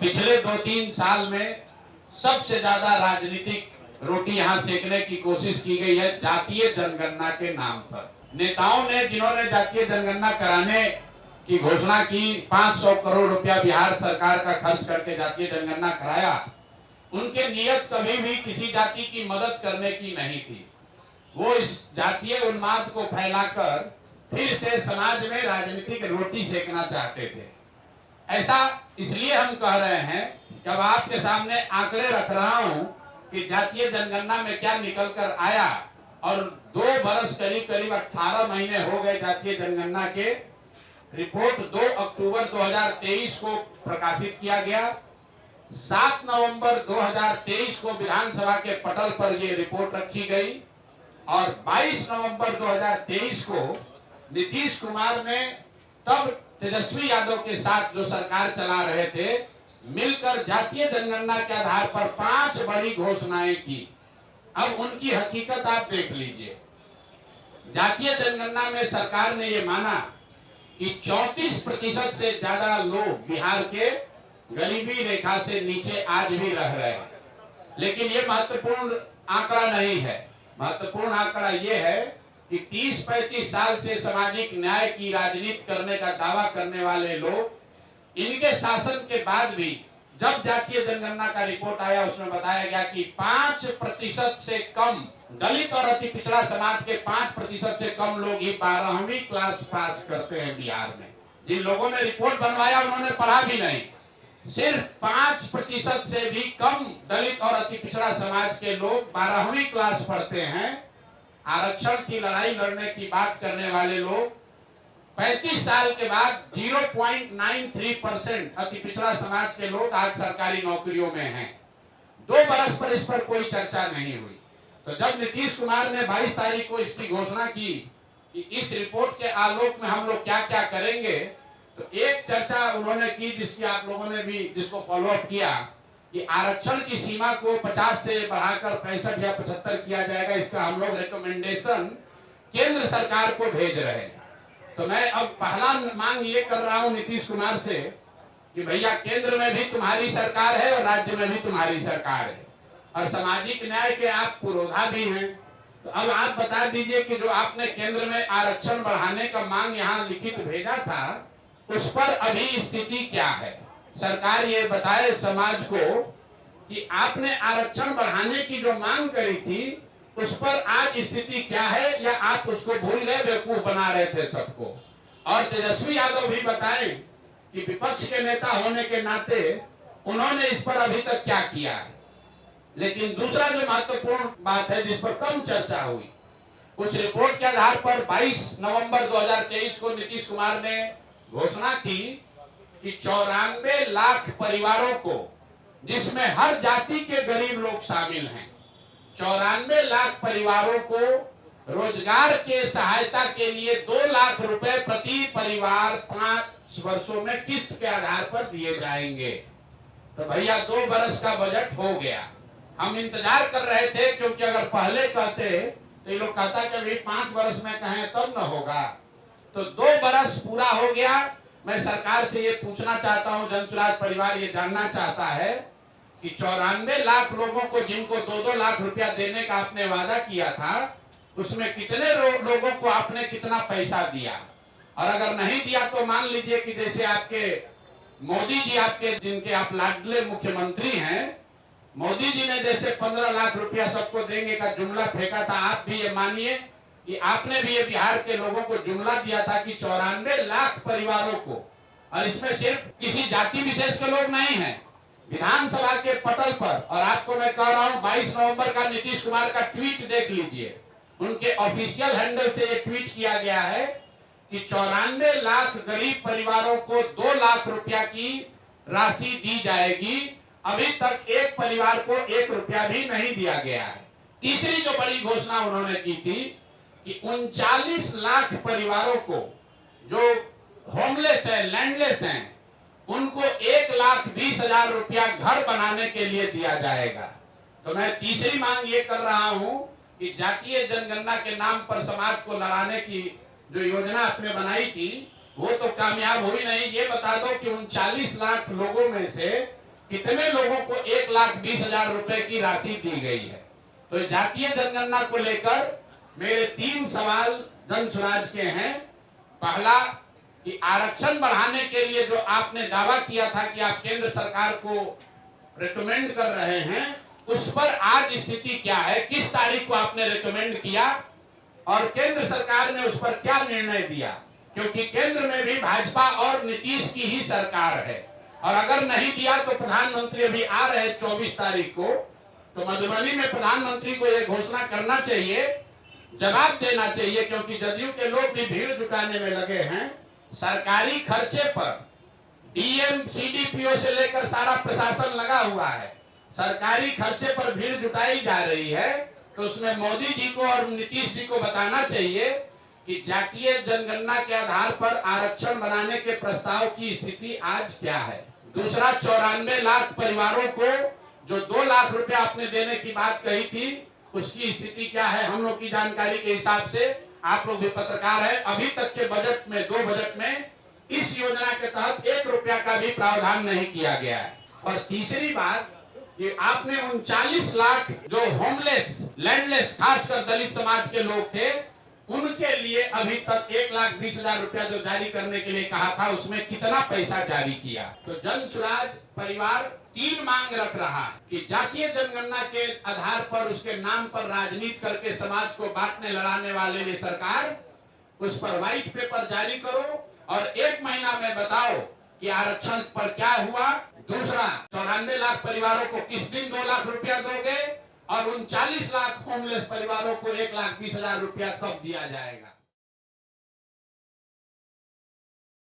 पिछले 2-3 साल में सबसे ज्यादा राजनीतिक रोटी यहाँ सेकने की कोशिश की गई है जातीय जनगणना के नाम पर। नेताओं ने जिन्होंने जातीय जनगणना कराने की घोषणा की, 500 करोड़ रुपया बिहार सरकार का खर्च करके जातीय जनगणना कराया, उनके नियत कभी भी किसी जाति की मदद करने की नहीं थी। वो इस जातीय उन्माद को फैलाकर फिर से समाज में राजनीतिक रोटी सेकना चाहते थे। ऐसा इसलिए हम कह रहे हैं, जब आपके सामने आंकड़े रख रहा हूं कि जातीय जनगणना में क्या निकल कर आया, और 2 बरस करीब 18 महीने हो गए जातीय जनगणना के। रिपोर्ट 2 अक्टूबर 2023 को प्रकाशित किया गया। 7 नवंबर 2023 को विधानसभा के पटल पर ये रिपोर्ट रखी गई और 22 नवंबर 2023 को नीतीश कुमार ने तब तेजस्वी यादव के साथ जो सरकार चला रहे थे, मिलकर जातीय जनगणना के आधार पर 5 बड़ी घोषणाएं की। अब उनकी हकीकत आप देख लीजिए। जातीय जनगणना में सरकार ने ये माना कि 34% से ज्यादा लोग बिहार के गरीबी रेखा से नीचे आज भी रह रहे हैं। लेकिन ये महत्वपूर्ण आंकड़ा नहीं है। महत्वपूर्ण आंकड़ा ये है कि 30-35 साल से सामाजिक न्याय की राजनीति करने का दावा करने वाले लोग, इनके शासन के बाद भी जब जातीय जनगणना का रिपोर्ट आया, उसमें बताया गया कि 5% से कम दलित और अति पिछड़ा समाज के 5% से कम लोग ही 12वीं क्लास पास करते हैं बिहार में। जिन लोगों ने रिपोर्ट बनवाया उन्होंने पढ़ा भी नहीं। सिर्फ 5% से भी कम दलित और अति पिछड़ा समाज के लोग 12वीं क्लास पढ़ते हैं। आरक्षण की लड़ाई लड़ने की बात करने वाले लोग 35 साल के बाद 0.93% अति पिछड़ा समाज के लोग आज सरकारी नौकरियों में हैं। 2 बरस पर इस पर कोई चर्चा नहीं हुई। तो जब नीतीश कुमार ने 22 तारीख को इसकी घोषणा की कि इस रिपोर्ट के आलोक में हम लोग क्या क्या करेंगे, तो एक चर्चा उन्होंने की जिसकी आप लोगों ने भी जिसको फॉलोअप किया कि आरक्षण की सीमा को 50 से बढ़ाकर 65 या 75 किया जाएगा। इसका हम लोग रिकमेंडेशन केंद्र सरकार को भेज रहे हैं। तो मैं अब पहला मांग ये कर रहा हूं नीतीश कुमार से कि भैया, केंद्र में भी तुम्हारी सरकार है और राज्य में भी तुम्हारी सरकार है और सामाजिक न्याय के आप पुरोधा भी हैं। तो अब आप बता दीजिए कि जो आपने केंद्र में आरक्षण बढ़ाने का मांग यहाँ लिखित भेजा था, उस पर अभी स्थिति क्या है। सरकार ये बताए समाज को कि आपने आरक्षण बढ़ाने की जो मांग करी थी, उस पर आज स्थिति क्या है, या आप उसको भूल गए, बेवकूफ बना रहे थे सबको। और तेजस्वी यादव भी बताएं कि विपक्ष के नेता होने के नाते उन्होंने इस पर अभी तक क्या किया है। लेकिन दूसरा जो महत्वपूर्ण बात है जिस पर कम चर्चा हुई, उस रिपोर्ट के आधार पर 22 नवंबर 2023 को नीतीश कुमार ने घोषणा की कि 94 लाख परिवारों को, जिसमें हर जाति के गरीब लोग शामिल हैं, 94 लाख परिवारों को रोजगार के सहायता के लिए 2 लाख रुपए प्रति परिवार 5 वर्षों में किस्त के आधार पर दिए जाएंगे। तो भैया 2 बरस का बजट हो गया। हम इंतजार कर रहे थे, क्योंकि अगर पहले कहते तो ये लोग कहता कि अभी 5 बरस में कहें तब न होगा। तो 2 बरस पूरा हो गया। मैं सरकार से ये पूछना चाहता हूं, जनसुराज परिवार ये जानना चाहता है कि 94 लाख लोगों को जिनको 2-2 लाख रुपया देने का आपने वादा किया था, उसमें कितने लोगों को आपने कितना पैसा दिया। और अगर नहीं दिया तो मान लीजिए कि जैसे आपके मोदी जी, आपके जिनके आप लाडले मुख्यमंत्री हैं, मोदी जी ने जैसे 15 लाख रुपया सबको देंगे का जुमला फेंका था, आप भी ये मानिए कि आपने भी ये बिहार के लोगों को जुमला दिया था कि 94 लाख परिवारों को, और इसमें सिर्फ किसी जाति विशेष के लोग नहीं हैं। विधानसभा के पटल पर, और आपको मैं कह रहा हूं 22 नवंबर का नीतीश कुमार का ट्वीट देख लीजिए, उनके ऑफिशियल हैंडल से ये ट्वीट किया गया है कि 94 लाख गरीब परिवारों को 2 लाख रुपया की राशि दी जाएगी। अभी तक एक परिवार को 1 रुपया भी नहीं दिया गया है। तीसरी जो बड़ी घोषणा उन्होंने की थी कि 39 लाख परिवारों को जो होमलेस है, लैंडलेस हैं, उनको 1,20,000 रुपया घर बनाने के लिए दिया जाएगा। तो मैं तीसरी मांग ये कर रहा हूं कि जातीय जनगणना के नाम पर समाज को लड़ाने की जो योजना आपने बनाई थी, वो तो कामयाब हुई नहीं। ये बता दो कि 39 लाख लोगों में से कितने लोगों को 1,20,000 रुपए की राशि दी गई है। तो जातीय जनगणना को लेकर मेरे 3 सवाल जन स्वराज के हैं। पहला कि आरक्षण बढ़ाने के लिए जो आपने दावा किया था कि आप केंद्र सरकार को रिकमेंड कर रहे हैं, उस पर आज स्थिति क्या है? किस तारीख को आपने रिकमेंड किया और केंद्र सरकार ने उस पर क्या निर्णय दिया? क्योंकि केंद्र में भी भाजपा और नीतीश की ही सरकार है, और अगर नहीं दिया तो प्रधानमंत्री अभी आ रहे 24 तारीख को, तो मधुबनी में प्रधानमंत्री को यह घोषणा करना चाहिए, जवाब देना चाहिए, क्योंकि जदयू के लोग भी भीड़ जुटाने में लगे हैं। सरकारी खर्चे पर डीएम सीडीपीओ से लेकर सारा प्रशासन लगा हुआ है, सरकारी खर्चे पर भीड़ जुटाई जा रही है। तो उसमें मोदी जी को और नीतीश जी को बताना चाहिए कि जातीय जनगणना के आधार पर आरक्षण बनाने के प्रस्ताव की स्थिति आज क्या है। दूसरा, 94 लाख परिवारों को जो 2 लाख रुपए आपने देने की बात कही थी, उसकी स्थिति क्या है? हम लोग की जानकारी के हिसाब से, आप लोग भी पत्रकार है, अभी तक के बजट में, 2 बजट में इस योजना के तहत 1 रुपया का भी प्रावधान नहीं किया गया है। और तीसरी बात कि आपने 39 लाख जो होमलेस, लैंडलेस, खासकर दलित समाज के लोग थे, उनके लिए अभी तक 1,20,000 रुपया जो जारी करने के लिए कहा था, उसमें कितना पैसा जारी किया? तो जन स्वराज परिवार 3 मांग रख रहा है कि जातीय जनगणना के आधार पर, उसके नाम पर राजनीति करके समाज को बांटने लड़ाने वाले ये सरकार, उस पर व्हाइट पेपर जारी करो और 1 महीना में बताओ कि आरक्षण पर क्या हुआ। दूसरा, 94 लाख परिवारों को किस दिन 2 लाख रुपया दोगे, और 39 लाख होमलेस परिवारों को 1,20,000 रुपया कब दिया जाएगा?